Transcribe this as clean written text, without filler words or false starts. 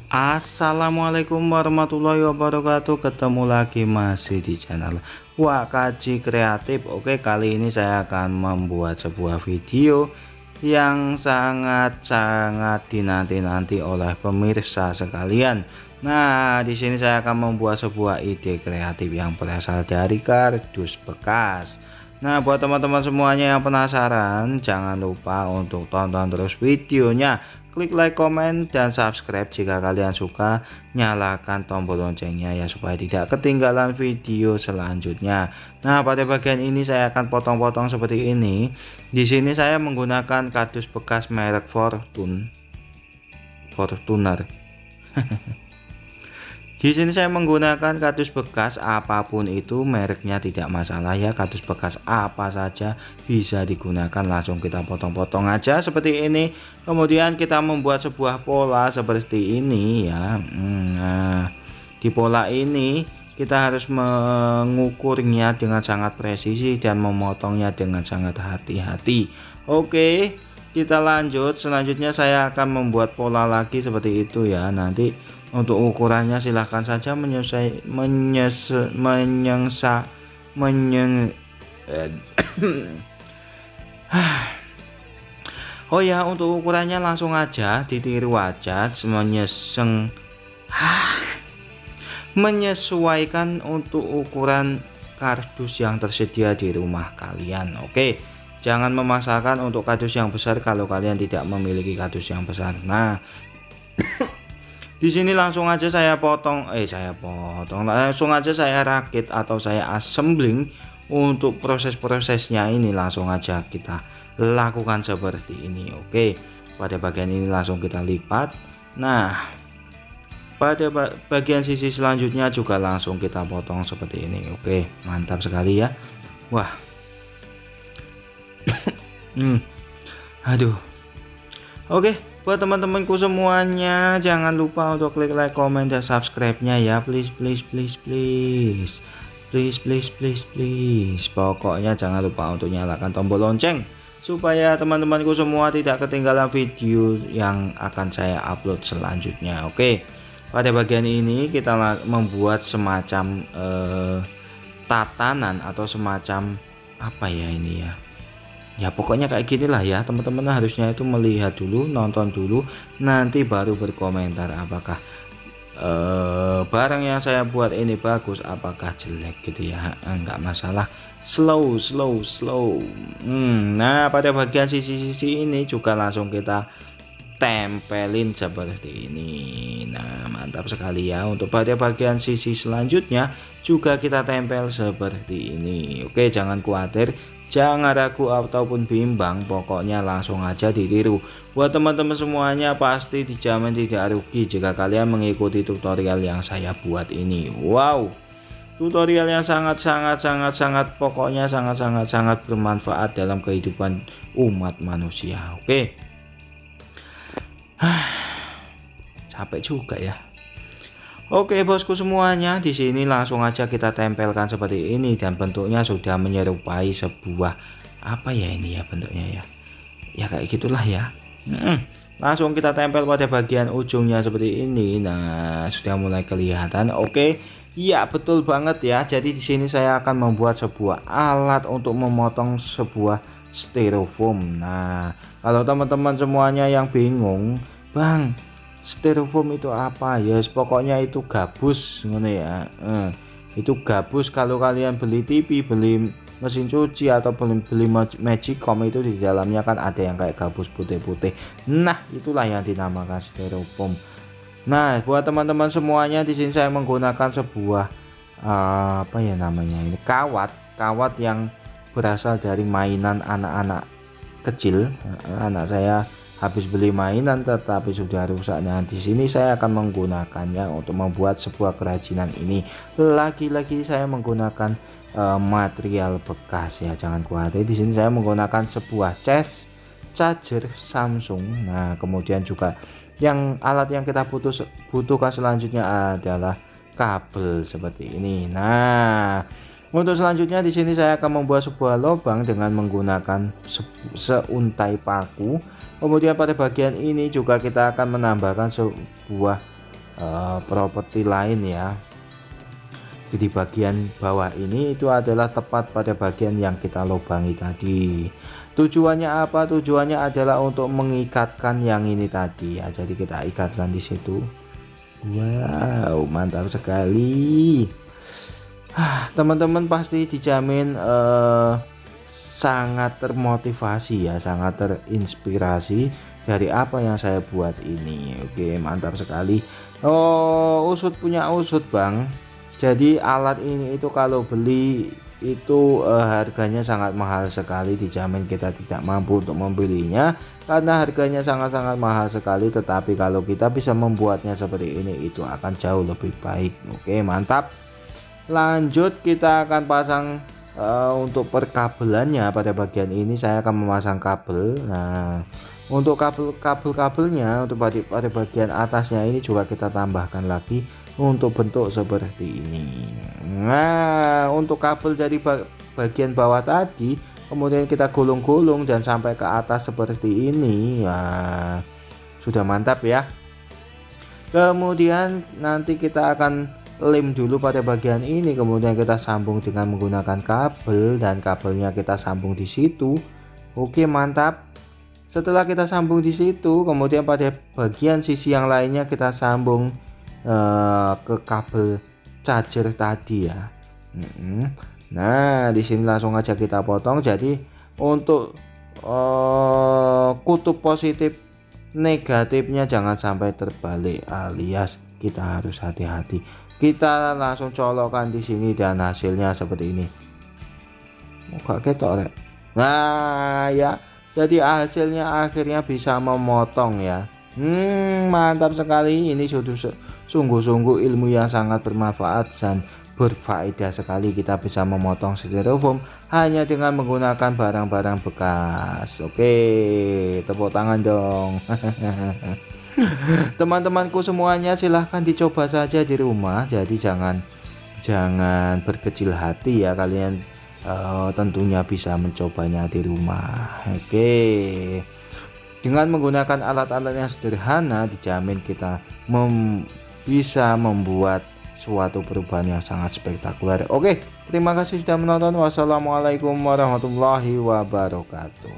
Assalamualaikum warahmatullahi wabarakatuh. Ketemu lagi masih di channel Wakaji Kreatif. Oke, kali ini saya akan membuat sebuah video yang sangat dinanti-nanti oleh pemirsa sekalian. Nah, di sini saya akan membuat sebuah ide kreatif yang berasal dari kardus bekas. Nah, buat teman-teman semuanya yang penasaran, jangan lupa untuk tonton terus videonya. Klik like, komen, dan subscribe jika kalian suka. Nyalakan tombol loncengnya ya supaya tidak ketinggalan video selanjutnya. Nah, pada bagian ini saya akan potong-potong seperti ini. Di sini saya menggunakan kardus bekas merek Fortuner. Di sini saya menggunakan kardus bekas, apapun itu mereknya tidak masalah ya, kardus bekas apa saja bisa digunakan. Langsung kita potong-potong aja seperti ini. Kemudian kita membuat sebuah pola seperti ini ya. Nah, di pola ini kita harus mengukurnya dengan sangat presisi dan memotongnya dengan sangat hati-hati. Oke, kita lanjut. Selanjutnya saya akan membuat pola lagi seperti itu ya. Nanti untuk ukurannya silahkan saja Oh ya, untuk ukurannya langsung aja ditiru aja, menyesuaikan untuk ukuran kardus yang tersedia di rumah kalian. Oke, jangan memaksakan untuk kardus yang besar kalau kalian tidak memiliki kardus yang besar. Nah, di sini langsung aja langsung aja saya rakit atau saya assembling. Untuk proses-prosesnya ini langsung aja kita lakukan seperti ini. Oke, pada bagian ini langsung kita lipat. Nah, pada bagian sisi selanjutnya juga langsung kita potong seperti ini. Oke, mantap sekali ya. Wah. Aduh. Oke, buat teman-temanku semuanya, jangan lupa untuk klik like, komen, dan subscribe-nya ya. Please. Pokoknya jangan lupa untuk nyalakan tombol lonceng supaya teman-temanku semua tidak ketinggalan video yang akan saya upload selanjutnya. Oke, pada bagian ini kita membuat semacam tatanan atau semacam apa ya ini ya. Ya pokoknya kayak gini lah ya, teman-teman harusnya itu melihat dulu, nonton dulu, nanti baru berkomentar apakah barang yang saya buat ini bagus, apakah jelek gitu ya. Enggak masalah, slow. Nah, pada bagian sisi-sisi ini juga langsung kita tempelin seperti ini. Nah, mantap sekali ya. Untuk pada bagian sisi selanjutnya juga kita tempel seperti ini. Oke, jangan khawatir, jangan ragu ataupun bimbang, pokoknya langsung aja ditiru. Buat teman-teman semuanya pasti dijamin tidak rugi jika kalian mengikuti tutorial yang saya buat ini. Wow, tutorial yang sangat pokoknya sangat bermanfaat dalam kehidupan umat manusia. Oke. Capek juga ya. Oke bosku semuanya, di sini langsung aja kita tempelkan seperti ini dan bentuknya sudah menyerupai sebuah apa ya ini ya bentuknya ya. Ya kayak gitulah ya. Langsung kita tempel pada bagian ujungnya seperti ini. Nah, sudah mulai kelihatan. Oke. Ya, betul banget ya. Jadi di sini saya akan membuat sebuah alat untuk memotong sebuah styrofoam. Nah, kalau teman-teman semuanya yang bingung, Bang, styrofoam itu apa ya? Yes, pokoknya itu gabus ngono ya. Itu gabus. Kalau kalian beli TV, beli mesin cuci atau beli Magicom, itu di dalamnya kan ada yang kayak gabus putih-putih. Nah, itulah yang dinamakan styrofoam. Nah, buat teman-teman semuanya, di sini saya menggunakan sebuah apa ya namanya ini, kawat yang berasal dari mainan anak-anak kecil. Anak saya habis beli mainan tetapi sudah rusak. Nah, di sini saya akan menggunakannya untuk membuat sebuah kerajinan ini. Lagi-lagi saya menggunakan material bekas ya, jangan khawatir. Di sini saya menggunakan sebuah charger Samsung. Nah, kemudian juga yang alat yang kita butuhkan selanjutnya adalah kabel seperti ini. Nah, untuk selanjutnya di sini saya akan membuat sebuah lubang dengan menggunakan seuntai paku. Kemudian pada bagian ini juga kita akan menambahkan sebuah properti lain ya. Di bagian bawah ini itu adalah tepat pada bagian yang kita lubangi tadi. Tujuannya apa? Tujuannya adalah untuk mengikatkan yang ini tadi ya. Jadi kita ikatkan di situ. Wow, mantap sekali. Teman-teman pasti dijamin sangat termotivasi ya, sangat terinspirasi dari apa yang saya buat ini. Oke, mantap sekali. Oh, usut punya usut, Bang. Jadi alat ini itu kalau beli itu harganya sangat mahal sekali, dijamin kita tidak mampu untuk membelinya karena harganya sangat-sangat mahal sekali. Tetapi kalau kita bisa membuatnya seperti ini itu akan jauh lebih baik. Oke, mantap. Lanjut kita akan pasang untuk perkabelannya. Pada bagian ini saya akan memasang kabel. Nah, untuk kabelnya untuk pada bagian atasnya ini juga kita tambahkan lagi untuk bentuk seperti ini. Nah, untuk kabel dari bagian bawah tadi kemudian kita gulung-gulung dan sampai ke atas seperti ini. Nah, sudah mantap ya. Kemudian nanti kita akan lem dulu pada bagian ini, kemudian kita sambung dengan menggunakan kabel dan kabelnya kita sambung di situ. Oke, mantap. Setelah kita sambung di situ, kemudian pada bagian sisi yang lainnya kita sambung ke kabel charger tadi ya. Nah, di sini langsung aja kita potong. Jadi untuk kutub positif negatifnya jangan sampai terbalik, alias kita harus hati-hati. Kita langsung colokkan di sini dan hasilnya seperti ini. Muka ketok rek. Nah ya, jadi hasilnya akhirnya bisa memotong ya. Mantap sekali. Ini sungguh-sungguh ilmu yang sangat bermanfaat dan berfaedah sekali. Kita bisa memotong styrofoam hanya dengan menggunakan barang-barang bekas. Oke, tepuk tangan dong. Teman-temanku semuanya, silahkan dicoba saja di rumah. Jadi jangan berkecil hati ya, kalian tentunya bisa mencobanya di rumah. Oke, dengan menggunakan alat-alat yang sederhana dijamin kita bisa membuat suatu perubahan yang sangat spektakuler. Oke, terima kasih sudah menonton. Wassalamualaikum warahmatullahi wabarakatuh.